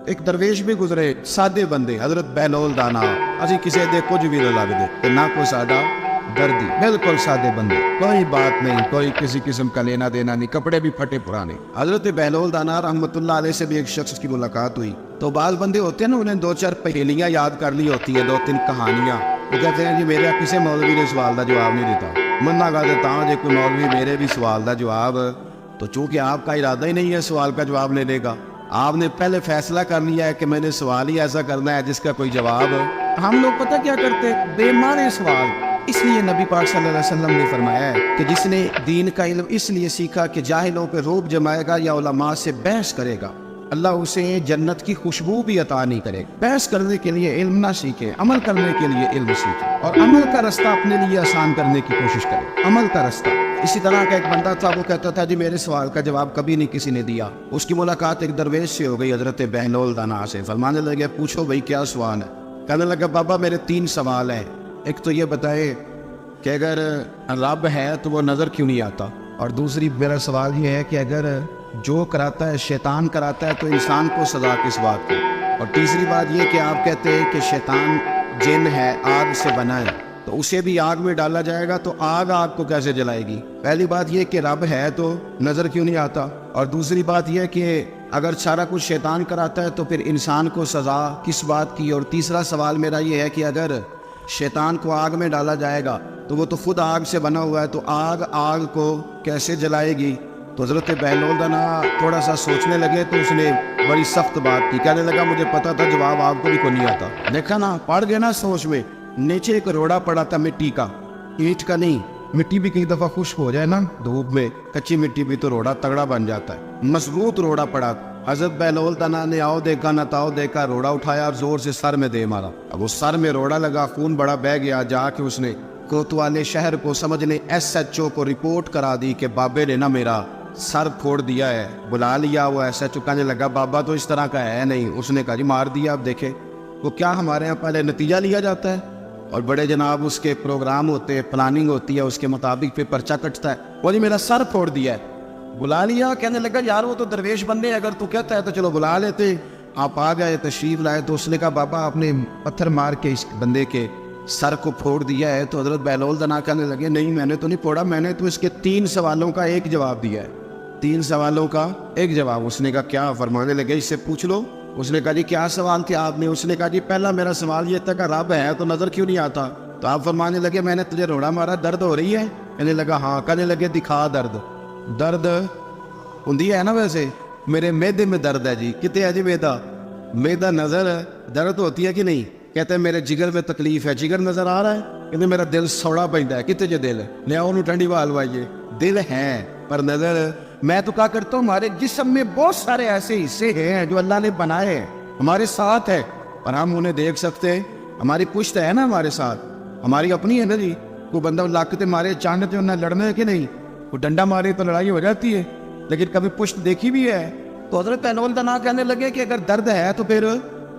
ایک درویش بھی گزرے، سادے بندے، حضرت بہلول دانا، اسی کسی دے کچھ بھی نہ لگ دے، نہ کوئی سادہ دردی، بالکل سادے بندے، کوئی بات نہیں، کوئی کسی قسم کا لینا دینا نہیں، کپڑے بھی پھٹے پرانے۔ حضرت بہلول دانا رحمۃ اللہ علیہ سے بھی ایک شخص کی ملاقات ہوئی، تو بعض بندے ہوتے ہیں نا، انہیں 2-4 پہیلیاں یاد کر لی ہوتی ہیں، 2-3 کہانیاں، وہ کہتے ہیں جی میرے کسی مولوی نے سوال کا جواب نہیں دیتا، مننا کہا دیتا ہوں جی کوئی مولوی میرے بھی سوال کا جواب، تو چونکہ آپ کا ارادہ ہی نہیں ہے سوال کا جواب لینے کا، آپ نے پہلے فیصلہ کر لیا ہے کہ میں نے سوال ہی ایسا کرنا ہے جس کا کوئی جواب، ہم لوگ پتہ کیا کرتے، بے معنی سوال۔ اس لیے نبی پاک صلی اللہ علیہ وسلم نے فرمایا ہے کہ جس نے دین کا علم اس لیے سیکھا کہ جاہلوں پہ روب جمائے گا یا علماء سے بحث کرے گا، اللہ اسے جنت کی خوشبو بھی عطا نہیں کرے گا۔ بحث کرنے کے لیے علم نہ سیکھے، عمل کرنے کے لیے علم سیکھے، اور عمل کا رستہ اپنے لیے آسان کرنے کی کوشش کرے، عمل کا رستہ۔ اسی طرح کا ایک بندہ تھا، وہ کہتا تھا جی میرے سوال کا جواب کبھی نہیں کسی نے دیا۔ اس کی ملاقات ایک درویش سے ہو گئی، حضرت بہلول دانا سے، فرمانے لگے پوچھو بھائی کیا سوال ہے؟ کہنے لگا بابا میرے 3 سوال ہیں، ایک تو یہ بتائے کہ اگر رب ہے تو وہ نظر کیوں نہیں آتا، اور دوسری میرا سوال یہ ہے کہ اگر جو کراتا ہے شیطان کراتا ہے تو انسان کو سزا کس بات کی، اور تیسری بات یہ کہ آپ کہتے ہیں کہ شیطان جن ہے، آگ سے بنا ہے، تو اسے بھی آگ میں ڈالا جائے گا تو آگ کو کیسے جلائے گی؟ پہلی بات یہ کہ رب ہے تو نظر کیوں نہیں آتا، اور دوسری بات یہ کہ اگر سارا کچھ شیطان کراتا ہے تو پھر انسان کو سزا کس بات کی، اور تیسرا سوال میرا یہ ہے کہ اگر شیطان کو آگ میں ڈالا جائے گا تو وہ تو خود آگ سے بنا ہوا ہے، تو آگ کو کیسے جلائے گی؟ تو حضرت بہلول دانا تھوڑا سا سوچنے لگے تو اس نے بڑی سخت بات کی، کہنے لگا مجھے پتا تھا جواب آپ کو بھی کوئی نہیں آتا۔ دیکھا نا، پڑ گیا نا سوچ میں۔ نیچے ایک روڑا پڑا تھا مٹی کا، اینٹ کا نہیں، مٹی بھی کئی دفعہ خشک ہو جائے نا دھوپ میں، کچی مٹی بھی تو روڑا تگڑا بن جاتا ہے، مضبوط روڑا پڑا۔ حضرت بہلول دانا نے آؤ دیکھا نہ تاؤ دیکھا، روڑا اٹھایا اور زور سے سر میں دے مارا، اب وہ سر میں روڑا لگا، خون بڑا بہہ گیا، جا کے اس نے کوتوالے شہر کو سمجھنے SHO کو رپورٹ کرا دی کہ بابے نے نا میرا سر پھوڑ دیا ہے۔ بلا لیا، وہ SHO کہنے لگا بابا تو اس طرح کا ہے نہیں، اس نے کہا جی مار دیا۔ اب دیکھیں وہ کیا ہمارے ہاں پہلے نتیجہ لیا جاتا ہے، اور بڑے جناب اس کے پروگرام ہوتے ہیں، پلاننگ ہوتی ہے، اس کے مطابق پھر پرچہ کٹتا ہے، وہ جی میرا سر پھوڑ دیا ہے۔ بلا لیا، کہنے لگا یار وہ تو درویش بندے، اگر تو کہتا ہے تو چلو بلا لیتے۔ آپ آ گئے، تشریف لائے، تو اس نے کہا بابا آپ نے پتھر مار کے اس بندے کے سر کو پھوڑ دیا ہے۔ تو حضرت بہلول دانا کہنے لگے نہیں میں نے تو نہیں پھوڑا، میں نے تو اس کے 3 سوالوں کا ایک جواب دیا ہے، 3 سوالوں کا ایک جواب۔ اس نے کہا کیا؟ فرمانے لگے اس سے پوچھ لو۔ اس نے کہا جی کیا سوال تھے آپ نے؟ اس نے کہا جی پہلا میرا سوال یہ تھا کہ رب ہے تو نظر کیوں نہیں آتا؟ تو آپ فرمانے لگے میں نے تجھے روڑا مارا، درد ہو رہی ہے؟ کہنے لگا ہاں۔ کہنے لگے دکھا درد ہوندی ہے نا؟ ویسے میرے میدے میں درد ہے جی۔ کتے ہے جی میدا نظر درد ہوتی ہے کہ نہیں؟ کہتے ہیں میرے جگر میں تکلیف ہے، جگر نظر آ رہا ہے؟ کہتے میرا دل سوڑا پیندا ہے، کتے جے دل لیا انہوں ٹھنڈی وال وائیے، دل ہے پر نظر۔ میں تو کہا کرتا ہوں ہمارے جسم میں بہت سارے ایسے حصے ہیں جو اللہ نے بنائے ہیں، ہمارے ساتھ ہے اور ہم انہیں دیکھ سکتے ہیں، ہماری پشت ہے نا ہمارے ساتھ، ہماری اپنی ہے نا جی۔ کوئی بندہ لاکتے مارے چاندتے انہیں لڑنے ہے کہ نہیں؟ کوئی ڈنڈا مارے تو لڑائی ہو جاتی ہے، لیکن کبھی پشت دیکھی بھی ہے؟ تو حضرت بہلول دانا کہنے لگے کہ اگر درد ہے تو پھر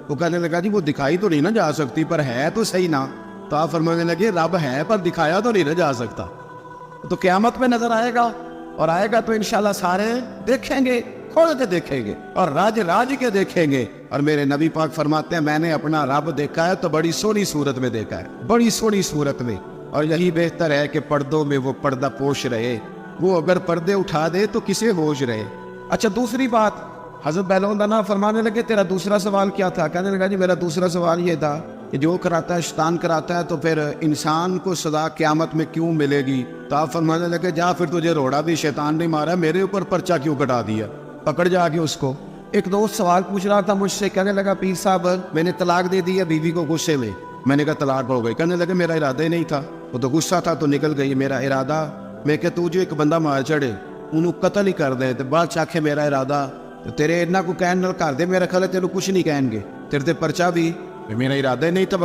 وہ کہنے لگا جی وہ دکھائی تو نہیں نہ جا سکتی، پر ہے تو صحیح نا۔ تو آپ فرمانے لگے رب ہے پر دکھایا تو نہیں نہ جا سکتا، تو قیامت میں نظر آئے گا، اور آئے گا تو انشاءاللہ سارے دیکھیں گے، کھول کے دیکھیں گے اور راج کے دیکھیں گے۔ اور میرے نبی پاک فرماتے ہیں میں نے اپنا رب دیکھا ہے تو بڑی سونی صورت میں دیکھا ہے، بڑی سونی صورت میں، اور یہی بہتر ہے کہ پردوں میں وہ پردہ پوش رہے، وہ اگر پردے اٹھا دے تو کسے ہوش رہے۔ اچھا دوسری بات، حضرت بہلول دانا فرمانے لگے تیرا دوسرا سوال کیا تھا؟ کہنے لگا جی میرا دوسرا سوال یہ تھا کہ جو کراتا ہے شیطان کراتا ہے تو پھر انسان کو سزا قیامت میں کیوں ملے گی؟ تو آپ فرمانے لگے جا پھر تجھے روڑا بھی شیطان نے مارا، میرے اوپر پرچہ کیوں کٹا دیا؟ پکڑ جا کے اس کو۔ ایک دوست سوال پوچھ رہا تھا مجھ سے، کہنے لگا پیر صاحب میں نے طلاق دے دی ہے بیوی کو غصے میں۔ میں نے کہا طلاق ہو گئی؟ کہنے لگے میرا ارادہ ہی نہیں تھا، وہ تو غصہ تھا تو نکل گئی، میرا ارادہ میں کہ تو جو ایک بندہ مار چڑھے انہوں قتل ہی کر دے، تو بعد چاکھے میرا ارادہ تو تیرے اتنا کو کہن نال کر دے، میرا خیال ہے تیرے کچھ نہیں کہیں گے، تیرے تے پرچہ بھی میرا ارادہ ہی نہیں تھا،